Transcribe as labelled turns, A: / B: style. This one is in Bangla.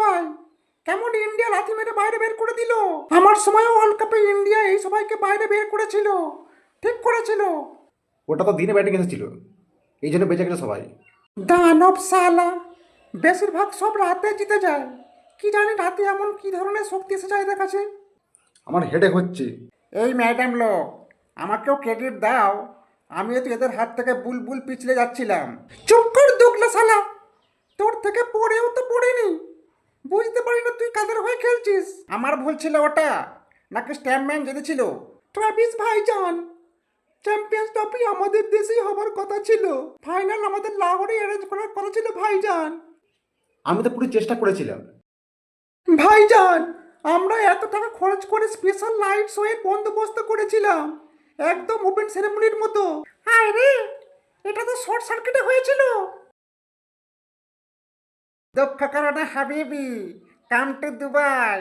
A: সবাই, কেমন ইন্ডিয়া লাথি মেরে বাইরে বের করে দিল। আমার সময়ও ওয়ার্ল্ড কাপে ইন্ডিয়া এই সবাইকে বাইরে বের করেছিল, ঠিক করেছিল।
B: ওটা তো দিনে ব্যাটিং এসেছিল, এই জন্য বেঁচে গেছে সবাই।
A: দানব সালা, বেশিরভাগ সব রাতে জিতে যায়। কি জানি রাতে এমন কি ধরনের শক্তি এসে যায় দেখাচ্ছে।
B: আমার হেডেক হচ্ছে।
A: এই ম্যাডাম লোক, আমাকেও ক্রেডিট দাও। আমিও তো এদের হাত থেকে বুলবুল পিছলে যাচ্ছিলাম। চুপ কর দুগলা শালা, তোর থেকে পড়েও তো পড়িনি। বুঝতে পারি না তুই কাদের হয়ে খেলছিস। আমার ভুল ছিল ওটা, নাকি স্ট্যাম্পম্যান জিতেছিল? ট্রাভিস ভাইজান, চ্যাম্পিয়ন্স ট্রফি আমাদের দেশেই হবার কথা ছিল। ফাইনাল আমাদের লাহোরে অ্যারেঞ্জ করার কথা ছিল ভাইজান।
B: আমি তো পুরো চেষ্টা করেছিলাম।
A: ভাইজান, আমরা এত টাকা খরচ করে স্পেশাল লাইট শো এর বন্দোবস্ত করেছিলাম, একদম ওপেন সেরেমনির মতো। হায় রে, এটা তো শর্ট সার্কিটে হয়েছিল। দুঃখ করো না হাবিবি, কাম টু দুবাই।